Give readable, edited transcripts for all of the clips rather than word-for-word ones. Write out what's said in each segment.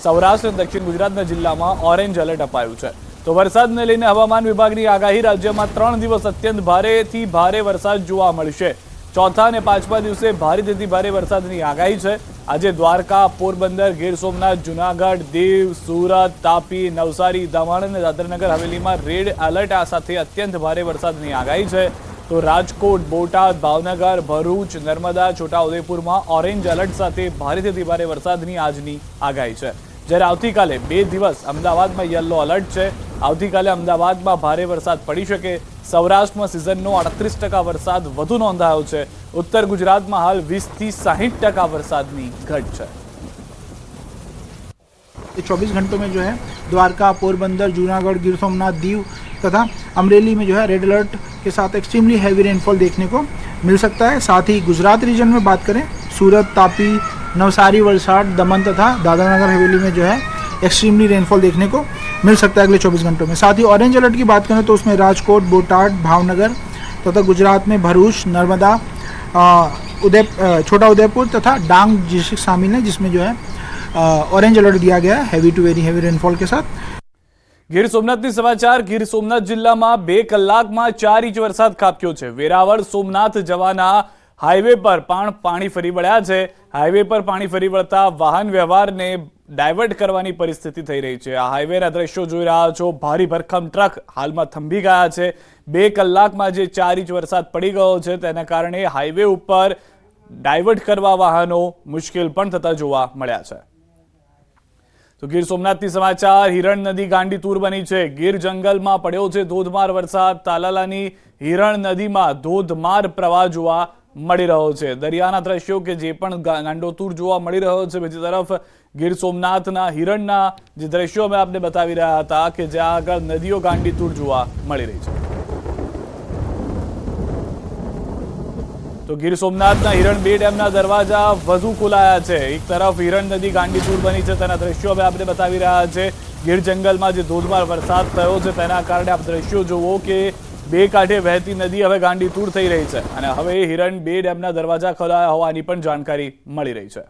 સૌરાષ્ટ્ર અને દક્ષિણ ગુજરાતના જિલ્લામાં ઓરેન્જ એલર્ટ અપાયું છે। તો વરસાદને લઈને હવામાન વિભાગની આગાહી, રાજ્યમાં 3 દિવસ અત્યંત ભારેથી ભારે વરસાદ જોવા મળશે। ચોથા અને પાંચમા દિવસે ભારેથી ભારે વરસાદની આગાહી છે। આજે દ્વારકા, પોરબંદર, ગીર સોમનાથ, જૂનાગઢ, દીવ, સુરત, તાપી, નવસારી, દમણ અને દાદરાનગર હવેલીમાં રેડ એલર્ટ સાથે અત્યંત ભારે વરસાદની આગાહી છે। તો રાજકોટ, બોટાદ, ભાવનગર, ભરૂચ, નર્મદા, છોટાઉદેપુરમાં ઓરેન્જ એલર્ટ સાથે ભારેથી ભારે વરસાદની આજની આગાહી છે। જ્યારે આવતીકાલે 2 દિવસ અમદાવાદમાં યલો એલર્ટ છે। આવતીકાલે અમદાવાદમાં ભારે વરસાદ પડી શકે। સૌરાષ્ટ્રમાં સિઝનનો 38% વરસાદ વધુ નોંધાયો છે। ઉત્તર ગુજરાતમાં હાલ 20 થી 60% વરસાદની ઘટ છે। 24 घंटों में जो है द्वारका, पोरबंदर, जूनागढ़, गिर सोमनाथ, दीव तथा अमरेली में जो है रेड अलर्ट के साथ एक्सट्रीमली हैवी रेनफॉल देखने को मिल सकता है। साथ ही गुजरात रीजन में बात करें, सूरत, तापी, नवसारी, वलसाड, दमन तथा दादरा नगर हवेली में जो है एक्सट्रीमली रेनफॉल देखने को मिल सकता है अगले 24 घंटों में। साथ ही ऑरेंज अलर्ट की बात करें तो उसमें राजकोट, बोटाद, भावनगर तथा गुजरात में भरूच, नर्मदा, छोटा उदयपुर तथा डांग डिस्ट्रिक्ट शामिल है, जिसमें जो है ऑरेंज अलर्ट दिया गया है heavy to very heavy rainfall के साथ। ગીર સોમનાથની સમાચાર। ગીર સોમનાથ જિલ્લામાં 2 કલાકમાં 4 ઇંચ વરસાદ ખાબક્યો છે। વેરાવળ સોમનાથ જવાના હાઈવે પર પાણી ફરી વળ્યા છે। હાઈવે પર પાણી ફરી વળતા વાહન વ્યવહારને ડાયવર્ટ કરવાની પરિસ્થિતિ થઈ રહી છે। આ હાઈવેના દ્રશ્યો જોઈ રહ્યા છો। ભારે ભરખમ ટ્રક હાલમાં થંભી ગયા છે। 2 કલાકમાં જે 4 ઇંચ વરસાદ પડી ગયો છે તેના કારણે હાઈવે ઉપર ડાયવર્ટ કરવા વાહનો મુશ્કેલ પણ થતા જોવા મળ્યા છે। તો ગીર સોમનાથની સમાચાર। હિરણ નદી ગાંડીતુર બની છે। ગીર જંગલમાં પડ્યો છે ધોધમાર વરસાદ। તાલાલાની હિરણ નદીમાં ધોધમાર પ્રવાહ જોવા મળી રહ્યો છે। દરિયાના દ્રશ્યો કે જે પણ ગાંડોતુર જોવા મળી રહ્યો છે। બીજી તરફ ગીર સોમનાથના હિરણના જે દ્રશ્યો અમે આપને બતાવી રહ્યા હતા કે જ્યાં આગળ નદીઓ ગાંડીતુર જોવા મળી રહી છે। તો ગીર સોમનાથના હિરણ 2 ડેમના દરવાજા વધુ ખોલાયા છે। એક તરફ હિરણ નદી ગાંડીતુર બની છે, તેના દ્રશ્યો અમે આપને બતાવી રહ્યા છે। ગીર જંગલમાં જે ધોધમાર વરસાદ થયો છે તેના કારણે આપ દ્રશ્યો જુઓ કે 2 કાંઠે વહેતી નદી હવે ગાંડીતુર થઈ રહી છે અને હવે હિરણ 2 ડેમના દરવાજા ખોલાયા હોવાની પણ જાણકારી મળી રહી છે।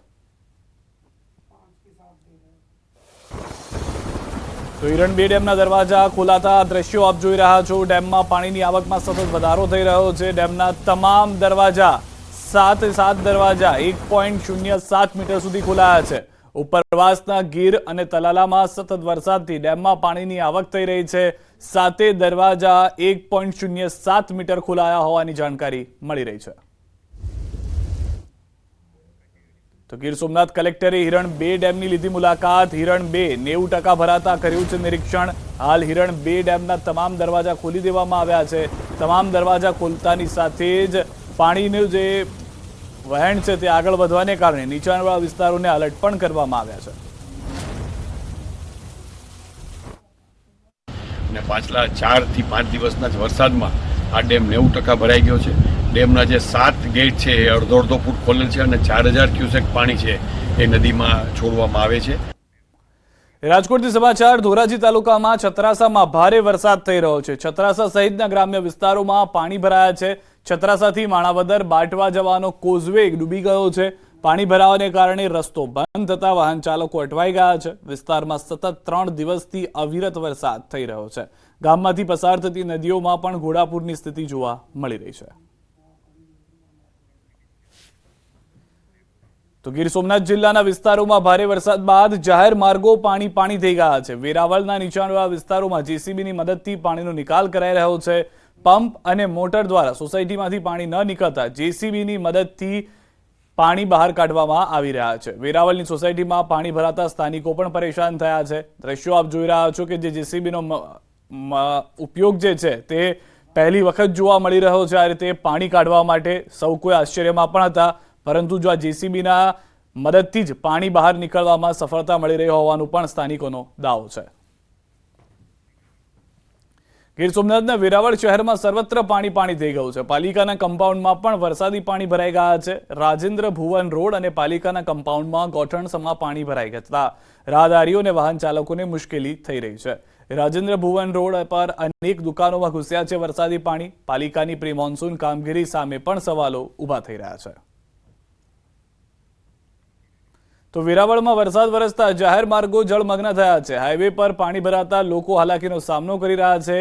તો હિરણ 2 ડેમના દરવાજા ખોલાતા દ્રશ્યો આપ જોઈ રહ્યા છો। ડેમમાં પાણીની આવકમાં સતત વધારો થઈ રહ્યો છે। ડેમના તમામ દરવાજા 7 દરવાજા 1.07 મીટર સુધી ખોલાયા છે। ઉપરવાસના ગીર અને તલાલામાં સતત વરસાદથી ડેમમાં પાણીની આવક થઈ રહી છે। 7 દરવાજા 1.07 મીટર ખોલાયા હોવાની જાણકારી મળી રહી છે। તો ગીર સોમનાથ કલેક્ટરે હિરણ 2 ડેમની લીધી મુલાકાત। હિરણ 2 90% ભરાતા કર્યું છે નિરીક્ષણ। હાલ હિરણ 2 ડેમના તમામ દરવાજા ખોલી દેવામાં આવ્યા છે। તમામ દરવાજા ખોલતાની સાથે જ પાણીનું જે વહેણ છે તે આગળ વધવાને કારણે નીચાણવાળા વિસ્તારોને એલર્ટ પણ કરવામાં આવ્યા છે। અને પાછલા 4 થી 5 દિવસના વરસાદમાં આ ડેમ 90% ભરાઈ ગયો છે। ડેમના જે 7 ગેટ છે એ અડધો ફૂટ ખોલેલ છે અને 4000 ક્યુસેક પાણી છે એ નદીમાં છોડવામાં આવે છે। રાજકોટથી સમાચાર। ધોરાજી તાલુકામાં છત્રાસામાં ભારે વરસાદ થઈ રહ્યો છે। છત્રાસા સહિતના ગ્રામ્ય વિસ્તારોમાં પાણી ભરાયા છે। છત્રાસાથી માણાવદર બાટવા જવાનો કોઝવે ડૂબી ગયો છે। પાણી ભરાવાને કારણે રસ્તો બંધ થતા વાહન ચાલકો અટવાઈ ગયા છે। વિસ્તારમાં સતત 3 દિવસથી અવિરત વરસાદ થઈ રહ્યો છે। ગામમાંથી પસાર થતી નદીઓમાં પણ ઘોડાપૂરની સ્થિતિ જોવા મળી રહી છે। તો ગીર સોમનાથ જિલ્લાના વિસ્તારોમાં ભારે વરસાદ બાદ જાહેર માર્ગો પાણી થઈ ગયા છે। વેરાવળના નીચાણવાળા વિસ્તારોમાં જેસીબીની મદદથી પાણીનો નિકાલ કરાઈ રહ્યો છે। પંપ અને મોટર દ્વારા સોસાયટીમાંથી પાણી ન નીકળતા જેસીબીની મદદથી પાણી બહાર કાઢવામાં આવી રહ્યા છે। વેરાવળની સોસાયટીમાં પાણી ભરાતા સ્થાનિકો પણ પરેશાન થયા છે। દ્રશ્યો આપ જોઈ રહ્યા છો કે જે જેસીબીનો ઉપયોગ જે છે તે પહેલી વખત જોવા મળી રહ્યો છે। આ રીતે પાણી કાઢવા માટે સૌ કોઈ આશ્ચર્યમાં પણ હતા, પરંતુ જો આ જેસીબીના મદદથી જ પાણી બહાર નીકળવામાં સફળતા મળી રહી હોવાનું પણ સ્થાનિકોનો દાવો છે। ગીર સોમનાથના વેરાવળ શહેરમાં સર્વત્ર પાણી થઈ ગયું છે। પાલિકાના કમ્પાઉન્ડમાં પણ વરસાદી પાણી ભરાઈ ગયા છે। રાજેન્દ્ર ભુવન રોડ અને પાલિકાના કમ્પાઉન્ડમાં ગોઠણસમાં પાણી ભરાઈ ગયા। રાહદારીઓ અને વાહન ચાલકોને મુશ્કેલી થઈ રહી છે। રાજેન્દ્ર ભુવન રોડ પર અનેક દુકાનોમાં ઘૂસ્યા છે વરસાદી પાણી। પાલિકાની પ્રી મોન્સૂન કામગીરી સામે પણ સવાલો ઊભા થઈ રહ્યા છે। તો વેરાવળમાં વરસાદ વરસતા જાહેર માર્ગો જળમગ્ન થયા છે. હાઈવે પર પાણી ભરાતા લોકો હાલાકીનો સામનો કરી રહ્યા છે.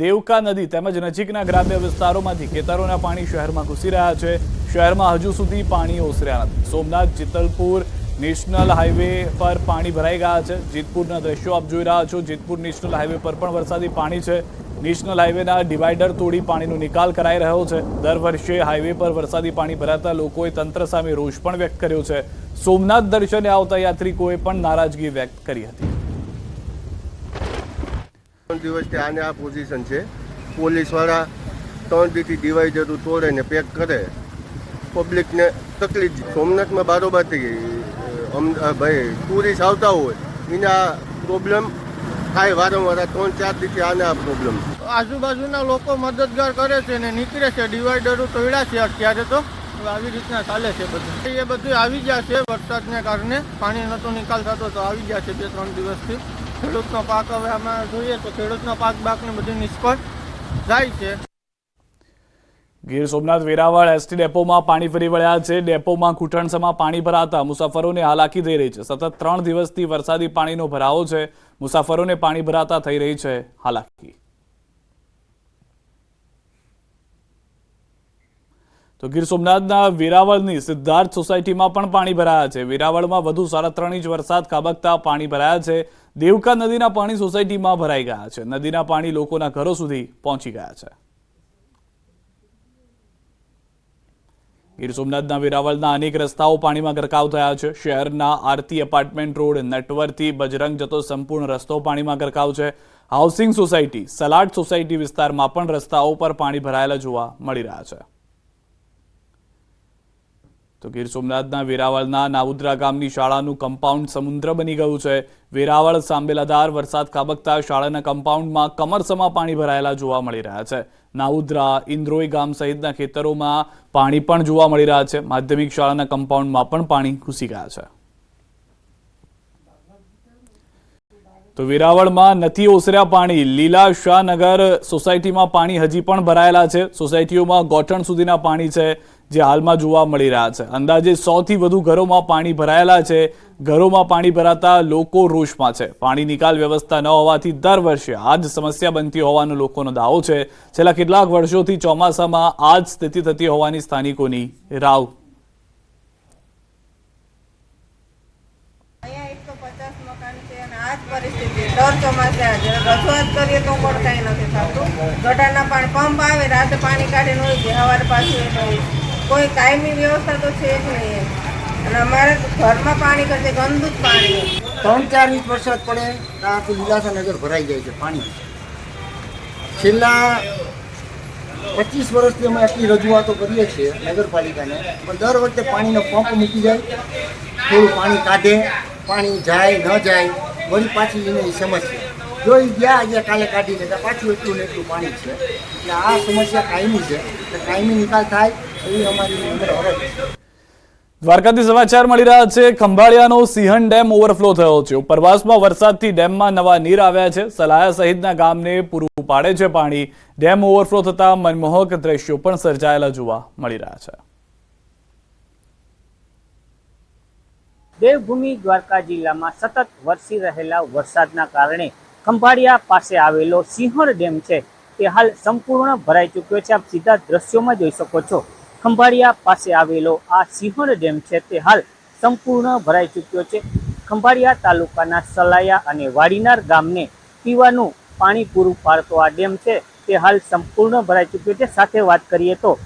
દેવકા નદી તેમજ નજીકના ગ્રામ્ય વિસ્તારોમાંથી ખેતરોના પાણી શહેરમાં ઘૂસી રહ્યા છે. શહેરમાં હજુ સુધી પાણી ઓસર્યા નથી. સોમનાથ જેતલપુર નેશનલ હાઈવે પર પાણી ભરાઈ ગયા છે. જેતપુરના દ્રશ્યો આપ જોઈ રહ્યા છો. જેતપુર નેશનલ હાઈવે પર પણ વરસાદી પાણી છે. નેશનલ હાઈવેના ડિવાઈડર તોડી પાણીનો નિકાલ કરાઈ રહ્યો છે. દર વર્ષે હાઈવે પર વરસાદી પાણી ભરાતા લોકોએ તંત્ર સામે રોષ પણ વ્યક્ત કર્યો છે. સોમનાથ દર્શને આવતા યાત્રિકોએ પણ નારાજગી વ્યક્ત કરી હતી. 3 દિવસથી આને આ પોઝિશન છે. પોલીસવાળા 3 દીથી ડિવાઈડર તોડે ને પેક કરે, પબ્લિકને તકલીફ. સોમનાથમાં બારોબાર થઈ ગઈ. ભાઈ ટુરિસ્ટ આવતા હોય એના પ્રોબ્લેમ થાય વારંવાર. 3-4 દીથી આને આ પ્રોબ્લેમ. આજુબાજુના લોકો મદદગાર કરે છે ને નીકળે છે. ડિવાઈડરો તોડ્યા છે અત્યારે, તો આવી રીતના ચાલે છે બધું. એ બધું આવી ગયા છે વરસાદને કારણે. પાણી નતો નિકાલ થતો તો આવી ગયા છે 2-3 દિવસથી. ખેડૂતનો પાક હવે આમાં જોઈએ તો ખેડૂતનો પાકને બધું નિષ્ફળ જાય છે. ગીર સોમનાથ વેરાવળ એસટી ડેપોમાં પાણી ફરી વળ્યા છે. ડેપોમાં ઘૂંટણસમાં પાણી ભરાતા મુસાફરોને હાલાકી થઈ રહી છે. સતત 3 દિવસથી વરસાદી પાણીનો ભરાવો છે. મુસાફરોને પાણી ભરાતા થઈ રહી છે હાલાકી. તો ગીર સોમનાથના વેરાવળની સિદ્ધાર્થ સોસાયટીમાં પણ પાણી ભરાયા છે. વેરાવળમાં વધુ 3.5 ઇંચ વરસાદ ખાબકતા પાણી ભરાયા છે. દેવકા નદીના પાણી સોસાયટીમાં ભરાઈ ગયા છે. નદીના પાણી લોકોના ઘરો સુધી પહોંચી ગયા છે. ગીર સોમનાથના વેરાવળના અનેક રસ્તાઓ પાણીમાં ગરકાવ થયા છે. શહેરના આરતી એપાર્ટમેન્ટ રોડ નટવરથી બજરંગ જતો સંપૂર્ણ રસ્તો પાણીમાં ગરકાવ છે. હાઉસિંગ સોસાયટી, સલાડ સોસાયટી વિસ્તારમાં પણ રસ્તાઓ પર પાણી ભરાયેલા જોવા મળી રહ્યા છે. તો ગીર સોમનાથના વેરાવળના નાઉદ્રા ગામની શાળાનું કમ્પાઉન્ડ સમુદ્ર બની ગયું છે. વેરાવળ સાંબેલાધાર વરસાદ ખાબકતા શાળાના કમ્પાઉન્ડમાં કમરસમાં પાણી ભરાયેલા જોવા મળી રહ્યા છે. નાઉદ્રા, ઇન્દ્રોઈ ગામ સહિતના ખેતરોમાં પાણી પણ જોવા મળી રહ્યા છે. માધ્યમિક શાળાના કમ્પાઉન્ડમાં પણ પાણી ઘૂસી ગયા છે. તો વેરાવળમાં નથી ઓસર્યા પાણી. લીલા શાહનગર સોસાયટીમાં પાણી હજી પણ ભરાયેલા છે. સોસાયટીઓમાં ગોઠણ સુધીના પાણી છે જે હાલમાં જોવા મળી રહ્યા છે. અંદાજે 100 થી વધુ ઘરોમાં પાણી ભરાયેલા છે. ઘરોમાં પાણી ભરાતા લોકો રોષમાં છે. પાણી નિકાલ વ્યવસ્થા ન હોવાથી દર વર્ષે આ જ સમસ્યા બનતી હોવાનો લોકોનો દાવો છે. છેલ્લા કેટલાક વર્ષોથી ચોમાસામાં આ જ સ્થિતિ થતી હોવાની સ્થાનિકોની રાવ. રજૂઆત કરીએ તો પણ કઈ નથી થતું. ગટરના પાણી પંપ આવે, રાતે પાણી કાઢીને હોય છે, સવારે પાછું કોઈ કાયમી વ્યવસ્થા તો છે જ નહીં. અને અમારે ઘરમાં પાણી કરશે ગંદુ જ પાણી. 3-4 ઇંચ વરસાદ પડે તો આખું લીલાસાનગર ભરાઈ જાય છે પાણી. છેલ્લા 25 વર્ષથી અમે આટલી રજૂઆતો કરીએ છીએ નગરપાલિકાને, પણ દર વખતે પાણીનો પંપ મૂકી જાય, થોડું પાણી કાઢે, પાણી જાય ન જાય, વળી પાછી એની સમસ્યા. જો એ ગયા કાલે કાઢીને તો પાછું એટલું ને એટલું પાણી છે. એટલે આ સમસ્યા કાયમી છે. એટલે કાયમી નિકાલ થાય એવી અમારી નમ્ર અરજ છે. દ્વારકાથી સમાચાર મળી રહ્યા છે. ખંભાળિયાનો સિંહણ ડેમ ઓવરફ્લો થયો છે. ઉપરવાસમાં વરસાદથી ડેમમાં નવા નીર આવ્યા છે. સલાયા સહિતના ગામને પૂરું પાડે છે પાણી. ડેમ ઓવરફ્લો થતા મનમોહક દ્રશ્યો પણ સર્જાયેલા જોવા મળી રહ્યા છે. દેવભૂમિ દ્વારકા જિલ્લામાં સતત વરસી રહેલા વરસાદના કારણે ખંભાળિયા પાસે આવેલો સિંહણ ડેમ છે તે હાલ સંપૂર્ણ ભરાઈ ચૂક્યો છે. આપ સીધા દ્રશ્યોમાં જોઈ શકો છો. ખંભાળિયા પાસે આવેલો આ સિંહણ ડેમ છે તે હાલ સંપૂર્ણ ભરાઈ ચૂક્યો છે. ખંભાળિયા તાલુકાના સલાયા અને વાડીનાર ગામને પીવાનું પાણી પૂરું પાડતો આ ડેમ છે તે હાલ સંપૂર્ણ ભરાઈ ચૂક્યો છે. સાથે વાત કરીએ તો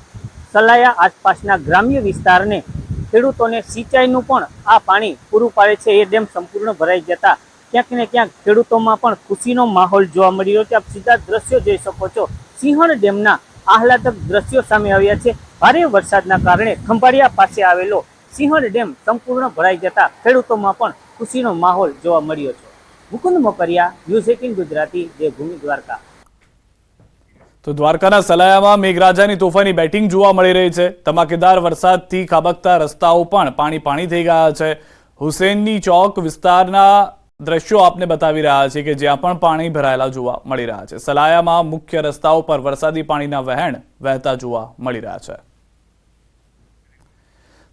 સલાયા આસપાસના ગ્રામ્ય વિસ્તારને ખેડૂતોને સિંચાઈનું પણ આ પાણી પૂરું પાડે છે. એ ડેમ સંપૂર્ણ ભરાઈ જતા ક્યાંક ને ક્યાંક ખેડૂતોમાં પણ ખુશીનો માહોલ જોવા મળી રહ્યો છે. આપ સીધા દ્રશ્યો જોઈ શકો છો. સિંહણ ડેમના આહલાદક દ્રશ્યો સામે આવ્યા છે. ભારે વરસાદના કારણે ખંભાળિયા પાસે આવેલો સિંહણ ડેમ સંપૂર્ણ ભરાઈ જતા ખેડૂતોમાં પણ ખુશીનો માહોલ જોવા મળ્યો છે. મુકુંદ મોકરિયા, ન્યૂઝ 18 ગુજરાતી, દેવભૂમિ દ્વારકા. તો દ્વારકાના સલાયામાં મેઘરાજાની તોફાની બેટિંગ જોવા મળી રહી છે. ધમાકેદાર વરસાદથી ખાબકતા રસ્તાઓ પણ પાણી થઈ ગયા છે. હુસેનની ચોક વિસ્તારના દ્રશ્યો આપને બતાવી રહ્યા છે કે જ્યાં પણ પાણી ભરાયેલા જોવા મળી રહ્યા છે. સલાયામાં મુખ્ય રસ્તાઓ પર વરસાદી પાણીના વહેણ વહેતા જોવા મળી રહ્યા છે.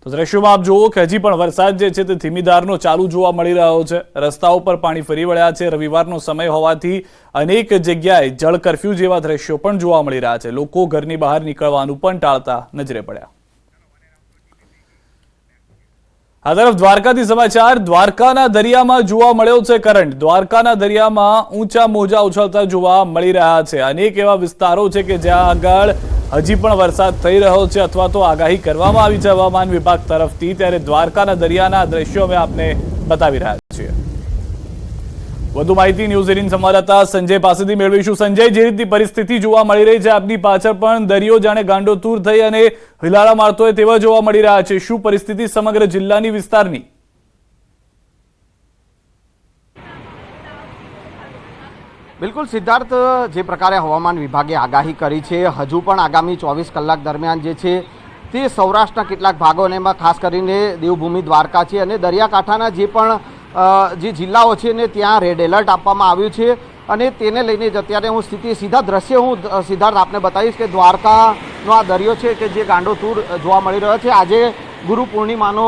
તો દ્રશ્યોમાં આપ જુઓ કે હજી પણ વરસાદ જે છે તે ધીમી ધારનો ચાલુ જોવા મળી રહ્યો છે. રસ્તાઓ પર પાણી ફરી વળ્યા છે. રવિવારનો સમય હોવાથી અનેક જગ્યાએ જળ કર્ફ્યુ જેવા દ્રશ્યો પણ જોવા મળી રહ્યા છે. લોકો ઘરની બહાર નીકળવાનું પણ ટાળતા નજરે પડ્યા. આ તરફ દ્વારકાથી સમાચાર. દ્વારકાના દરિયામાં જોવા મળ્યો છે કરંટ. દ્વારકાના દરિયામાં ઊંચા મોજા ઉછળતા જોવા મળી રહ્યા છે. અનેક એવા વિસ્તારો છે કે જ્યાં આગળ હજી પણ વરસાદ થઈ રહ્યો છે અથવા તો આગાહી કરવામાં આવી છે હવામાન વિભાગ તરફથી. ત્યારે દ્વારકાના દરિયાના દ્રશ્યો અમે આપને બતાવી રહ્યા છીએ. વધુ માહિતી ન્યૂઝ 18 સંવાદદાતા સંજય પાસેથી મેળવીશું. સંજય, જે રીતની પરિસ્થિતિ જોવા મળી રહી છે આપની પાછળ પણ દરિયો જાણે ગાંડોતૂર થઈ અને હિલાળા મારતો હોય તેવા જોવા મળી રહ્યા છે. શું પરિસ્થિતિ સમગ્ર જિલ્લાની વિસ્તારની? બિલકુલ સિદ્ધાર્થ, જે પ્રકારે હવામાન વિભાગે આગાહી કરી છે, હજુ પણ આગામી 24 કલાક દરમિયાન જે છે તે સૌરાષ્ટ્રના કેટલાક ભાગો અને એમાં ખાસ કરીને દેવભૂમિ દ્વારકા છે અને દરિયાકાંઠાના જે પણ જે જિલ્લાઓ છે ને ત્યાં રેડ એલર્ટ આપવામાં આવ્યું છે. અને તેને લઈને જ અત્યારે હું સીધા દ્રશ્ય હું સિદ્ધાર્થ આપને બતાવીશ કે દ્વારકાનો આ દરિયો છે કે જે ગાંડોતૂર જોવા મળી રહ્યો છે. આજે ગુરુ પૂર્ણિમાનો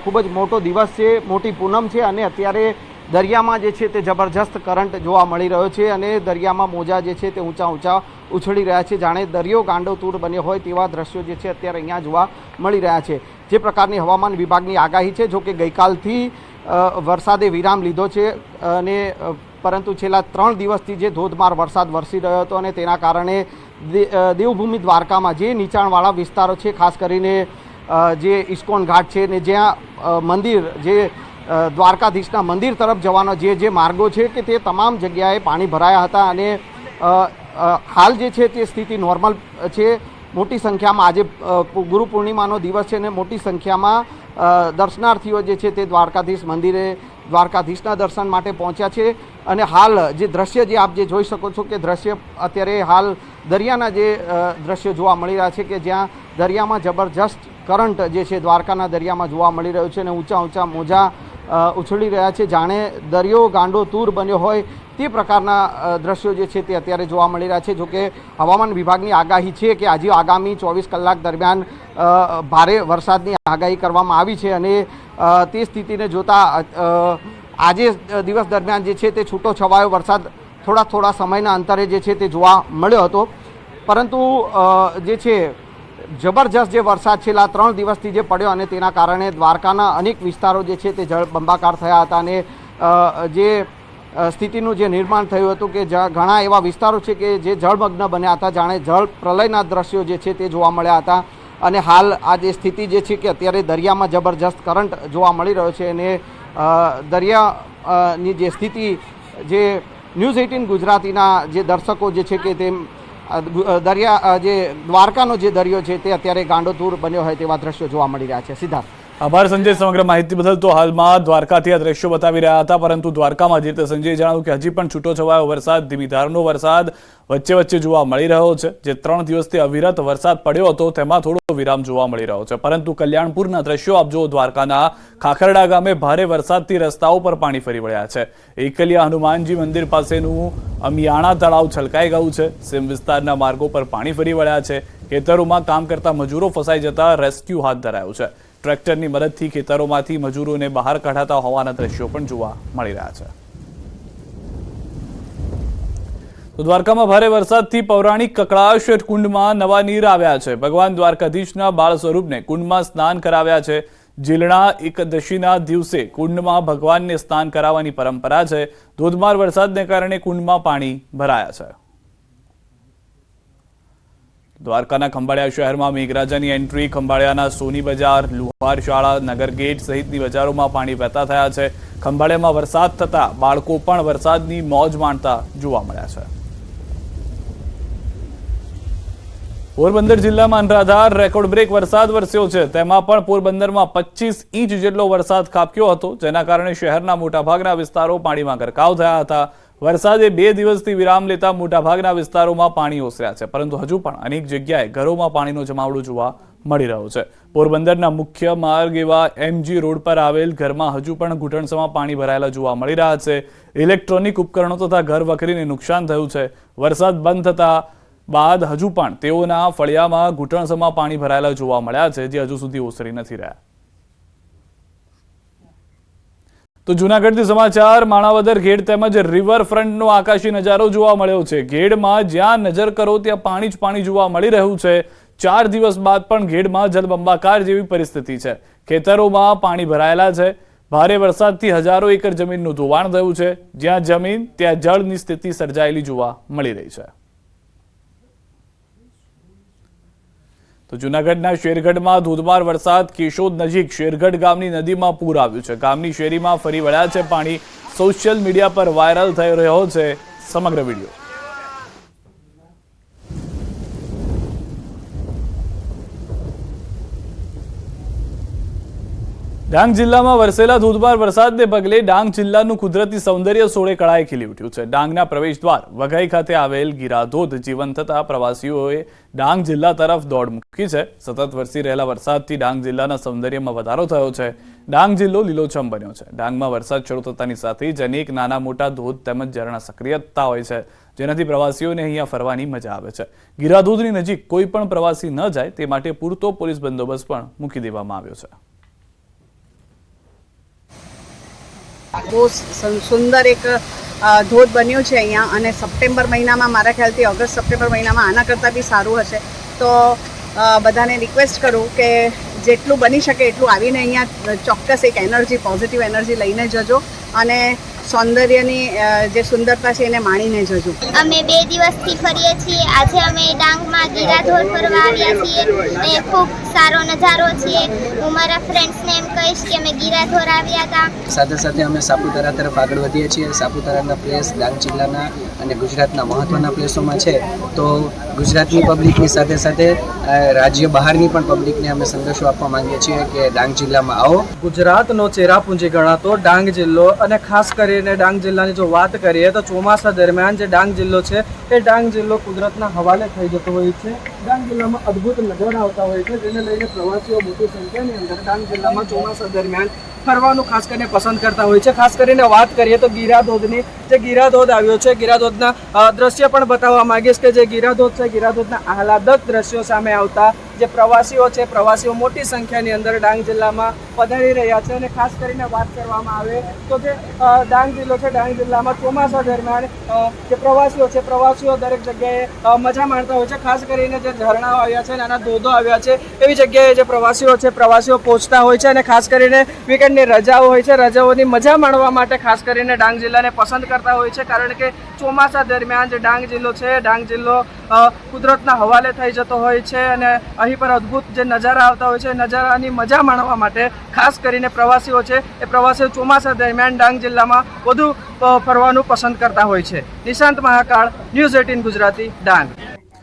ખૂબ જ મોટો દિવસ છે, મોટી પૂનમ છે અને અત્યારે દરિયામાં જે છે તે જબરજસ્ત કરંટ જોવા મળી રહ્યો છે અને દરિયામાં મોજા જે છે તે ઊંચા ઉછળી રહ્યા છે. જાણે દરિયો ગાંડોતૂર બન્યો હોય તેવા દ્રશ્યો જે છે અત્યારે અહીંયા જોવા મળી રહ્યા છે. જે પ્રકારની હવામાન વિભાગની આગાહી છે, જો કે ગઈકાલથી વરસાદે વિરામ લીધો છે અને પરંતુ છેલ્લા 3 દિવસથી જે ધોધમાર વરસાદ વરસી રહ્યો હતો અને તેના કારણે દેવભૂમિ દ્વારકામાં જે નીચાણવાળા વિસ્તારો છે, ખાસ કરીને જે ઇસ્કોન ઘાટ છે ને જ્યાં મંદિર જે દ્વારકાધીશના મંદિર તરફ જવાનો જે માર્ગો છે કે તે તમામ જગ્યાએ પાણી ભરાયા હતા અને હાલ જે છે તે સ્થિતિ નોર્મલ છે. મોટી સંખ્યામાં આજે ગુરુ પૂર્ણિમાનો દિવસ છે અને મોટી સંખ્યામાં દર્શનાર્થીઓ જે છે તે દ્વારકાધીશ મંદિરે દ્વારકાધીશના દર્શન માટે પહોંચ્યા છે. અને હાલ જે દ્રશ્ય જે આપ જે જોઈ શકો છો કે દ્રશ્ય અત્યારે હાલ દરિયાના જે દ્રશ્યો જોવા મળી રહ્યા છે કે જ્યાં દરિયામાં જબરજસ્ત કરંટ જે છે દ્વારકાના દરિયામાં જોવા મળી રહ્યો છે અને ઊંચા મોજા ઉછળી રહ્યા છે. જાણે દરિયો ગાંડોતૂર બન્યો હોય તે પ્રકારના દ્રશ્યો જે છે તે અત્યારે જોવા મળી રહ્યા છે. જોકે હવામાન વિભાગની આગાહી છે કે આજે આગામી 24 કલાક દરમિયાન ભારે વરસાદની આગાહી કરવામાં આવી છે અને તે સ્થિતિને જોતા આજે દિવસ દરમિયાન જે છે તે છૂટો છવાયો વરસાદ થોડા સમયના અંતરે જે છે તે જોવા મળ્યો હતો. પરંતુ જે છે જબરજસ્ત જે વરસાદ છેલ્લા 3 દિવસથી જે પડ્યો અને તેના કારણે દ્વારકાના અનેક વિસ્તારો જે છે તે જળબંબાકાર થયા હતા અને જે સ્થિતિનું જે નિર્માણ થયું હતું કે ઘણા એવા વિસ્તારો છે કે જે જળમગ્ન બન્યા હતા, જાણે જળ પ્રલયના દ્રશ્યો જે છે તે જોવા મળ્યા હતા. અને હાલ આ જે સ્થિતિ જે છે કે અત્યારે દરિયામાં જબરજસ્ત કરંટ જોવા મળી રહ્યો છે અને દરિયાની જે સ્થિતિ જે ન્યૂઝ 18 ગુજરાતીના જે દર્શકો જે છે કે તેમ દરિયા જે દ્વારકાનો જે દરિયો છે તે અત્યારે ગાંડોતૂર બન્યો હોય તેવા દ્રશ્યો જોવા મળી રહ્યા છે. સિદ્ધાર્થ, આભાર સંજય સમગ્ર માહિતી બદલ. તો હાલમાં દ્વારકાથી આ દ્રશ્યો બતાવી રહ્યા હતા, પરંતુ દ્વારકામાં જે રીતે સંજયે જણાવ્યું કે હજી પણ છૂટો છવાયો વરસાદ, ધીમી ધારનો વરસાદ વચ્ચે જોવા મળી રહ્યો છે. જે 3 દિવસથી અવિરત વરસાદ પડ્યો હતો તેમાં થોડો વિરામ જોવા મળી રહ્યો છે. પરંતુ કલ્યાણપુરના દ્રશ્યો આપ જુઓ. દ્વારકાના ખાખરડા ગામે ભારે વરસાદથી રસ્તાઓ પર પાણી ફરી વળ્યા છે. એકલિયા હનુમાનજી મંદિર પાસેનું અમિયાણા તળાવ છલકાઈ ગયું છે. સીમ વિસ્તારના માર્ગો પર પાણી ફરી વળ્યા છે. ખેતરોમાં કામ કરતા મજૂરો ફસાઈ જતા રેસ્ક્યુ હાથ ધરાયું છે. ટ્રેક્ટરની મદદથી ખેતરોમાંથી મજૂરોને બહાર કાઢાતા હોવાના દ્રશ્યો પણ જોવા મળી રહ્યા છે. તો દ્વારકામાં ભારે વરસાદથી પૌરાણિક કકળાશ કુંડમાં નવા નીર આવ્યા છે. ભગવાન દ્વારકાધીશના બાળ સ્વરૂપને કુંડમાં સ્નાન કરાવ્યા છે. જીલણા એકાદશીના દિવસે કુંડમાં ભગવાનને સ્નાન કરાવવાની પરંપરા છે. ધોધમાર વરસાદને કારણે કુંડમાં પાણી ભરાયા છે. દ્વારકાના ખંભાળિયા શહેરમાં મેઘરાજાની એન્ટ્રી. ખંભાળિયાના સોની બજાર, લુહાર શાળા, નગર ગેટ સહિતની બજારોમાં પાણી વહેતા થયા છે. ખંભાળિયામાં વરસાદ થતા બાળકો પણ વરસાદની મોજ માણતા જોવા મળ્યા છે. પોરબંદર જિલ્લામાં અનરાધાર રેકોર્ડ બ્રેક વરસાદ વરસ્યો છે. તેમાં પણ પોરબંદરમાં 25 ઇંચ જેટલો વરસાદ ખાબક્યો હતો, જેના કારણે શહેરના મોટાભાગના વિસ્તારો પાણીમાં ગરકાવ થયા હતા. વરસાદે 2 દિવસથી વિરામ લેતા મોટાભાગના વિસ્તારોમાં પાણી ઓસર્યા છે, પરંતુ હજુ પણ અનેક જગ્યાએ ઘરોમાં પાણીનો જમાવડો જોવા મળી રહ્યો છે. પોરબંદરના મુખ્ય માર્ગ એવા MG રોડ પર આવેલ ઘરમાં હજુ પણ ઘૂંટણસમાં પાણી ભરાયેલા જોવા મળી રહ્યા છે. ઇલેક્ટ્રોનિક ઉપકરણો તથા ઘર વખરીને નુકસાન થયું છે. વરસાદ બંધ થતા બાદ હજુ પણ તેઓના ફળિયામાં ઘૂંટણસમાં પાણી ભરાયેલા જોવા મળ્યા છે, જે હજુ સુધી ઓસરી નથી રહ્યા. તો જૂનાગઢથી સમાચાર. માણાવદર ઘેડ તેમજ રિવરફ્રન્ટનો આકાશી નજારો જોવા મળ્યો છે. ઘેડમાં જ્યાં નજર કરો ત્યાં પાણી જ પાણી જોવા મળી રહ્યું છે. 4 દિવસ બાદ પણ ઘેડમાં જળબંબાકાર જેવી પરિસ્થિતિ છે. ખેતરોમાં પાણી ભરાયેલા છે. ભારે વરસાદથી હજારો એકર જમીનનું ધોવાણ થયું છે. જ્યાં જમીન ત્યાં જળની સ્થિતિ સર્જાયેલી જોવા મળી રહી છે. તો જૂનાગઢના શેરગઢમાં ધોધમાર વરસાદ. કેશોદ નજીક શેરગઢ ગામની નદીમાં પૂર આવ્યું છે. ગામની શેરીમાં ફરી વળ્યા છે પાણી. સોશિયલ મીડિયા પર વાયરલ થઈ રહ્યો છે સમગ્ર વિડીયો. ડાંગ જિલ્લામાં વરસેલા ધોધમાર વરસાદને પગલે ડાંગ જિલ્લાનું કુદરતી સૌંદર્ય સોળે કળાએ ખીલી ઉઠ્યું છે. ડાંગના પ્રવેશદ્વાર વઘઈ ખાતે આવેલ ગિરાધોધ જીવંત થતા પ્રવાસીઓએ ડાંગ જિલ્લા તરફ દોડ મૂકી છે. સતત વરસી રહેલા વરસાદથી ડાંગ જિલ્લાના સૌંદર્યમાં વધારો થયો છે. ડાંગ જિલ્લો લીલોછમ બન્યો છે. ડાંગમાં વરસાદ શરૂ થતાની સાથે જ અનેક નાના મોટા ધોધ તેમજ ઝરણા સક્રિય થતા હોય છે, જેનાથી પ્રવાસીઓને અહીંયા ફરવાની મજા આવે છે. ગિરાધોધની નજીક કોઈ પણ પ્રવાસી ન જાય તે માટે પૂરતો પોલીસ બંદોબસ્ત પણ મૂકી દેવામાં આવ્યો છે. બહુ સુંદર એક ધોધ બન્યો છે અહીંયા, અને સપ્ટેમ્બર મહિનામાં, મારા ખ્યાલથી ઓગસ્ટ સપ્ટેમ્બર મહિનામાં આના કરતાં બી સારું હશે. તો બધાને રિક્વેસ્ટ કરું કે જેટલું બની શકે એટલું આવીને અહીંયા ચોક્કસ એક એનર્જી, પોઝિટિવ એનર્જી લઈને જજો અને સૌંદર્યની જે સુંદરતા છે એને માણીને જજો. અમે 2 દિવસથી ફરીએ છીએ. આજે અમે ડાંગમાં ગિરાધોધ ફરવા આવ્યા છીએ. એ ખૂબ સારો નજારો છે. હું મારા ફ્રેન્ડ્સને એમ કહીશ કે અમે ગિરાધોધ આવ્યા હતા. સાથે સાથે અમે સાપુતારા તરફ આગળ વધીએ છીએ. સાપુતારાના પ્લેસ ડાંગ જિલ્લાના અને ગુજરાતના મહત્ત્વના પ્લેસોમાં છે. તો ગુજરાતની પબ્લિકની સાથે સાથે રાજ્ય બહારની પણ પબ્લિકને અમે સંદેશો આપવા માંગીએ છીએ કે ડાંગ જિલ્લામાં આવો. ગુજરાતનો ચેરાપુંજી ગણાતો ડાંગ જિલ્લો, અને ખાસ કરીને ડાંગ જિલ્લાની જો વાત કરીએ તો ચોમાસા દરમિયાન જે ડાંગ જિલ્લો છે એ ડાંગ જિલ્લો કુદરતના હવાલે થઈ જતો હોય છે. ડાંગ જિલ્લામાં અદ્ભુત નજારા આવતા હોય છે, જેને લઈને પ્રવાસીઓ મોટી સંખ્યાની અંદર ડાંગ જિલ્લામાં ચોમાસા દરમિયાન ફરવાનું ખાસ કરીને પસંદ કરતા હોય છે. ખાસ કરીને વાત કરીએ તો ગિરાધોધની, જે ગિરાધોધ આવ્યો છે, ગિરાધોધના દ્રશ્ય પણ બતાવવા માંગીશ કે જે ગિરાધોધ છે, ગિરાધોધના આહલાદક દ્રશ્યો સામે આવતા જે પ્રવાસીઓ છે, પ્રવાસીઓ મોટી સંખ્યાની અંદર ડાંગ જિલ્લામાં પધારી રહ્યા છે. અને ખાસ કરીને વાત કરવામાં આવે તો જે ડાંગ જિલ્લો છે, ડાંગ જિલ્લામાં ચોમાસા દરમિયાન જે પ્રવાસીઓ છે, પ્રવાસીઓ દરેક જગ્યાએ મજા માણતા હોય છે. ખાસ કરીને જે ઝરણાઓ આવ્યા છે, નાના ધોધો આવ્યા છે, એવી જગ્યાએ જે પ્રવાસીઓ છે, પ્રવાસીઓ પહોંચતા હોય છે. અને ખાસ કરીને વીકેન્ડની રજાઓ હોય છે, રજાઓની મજા માણવા માટે ખાસ કરીને ડાંગ જિલ્લાને પસંદ કરતા હોય છે. કારણ કે ચોમાસા દરમિયાન જે ડાંગ જિલ્લો છે, ડાંગ જિલ્લો કુદરતના હવાલે થઈ જતો હોય છે, અને અહીં પર અદ્ભુત જે નજારા આવતા હોય છે, નજારાની મજા માણવા માટે ખાસ કરીને પ્રવાસીઓ છે, એ પ્રવાસીઓ ચોમાસા દરમિયાન ડાંગ જિલ્લામાં વધુ ફરવાનું પસંદ કરતા હોય છે. નિશાંત મહાકાળ, ન્યૂઝ 18 ગુજરાતી, ડાંગ.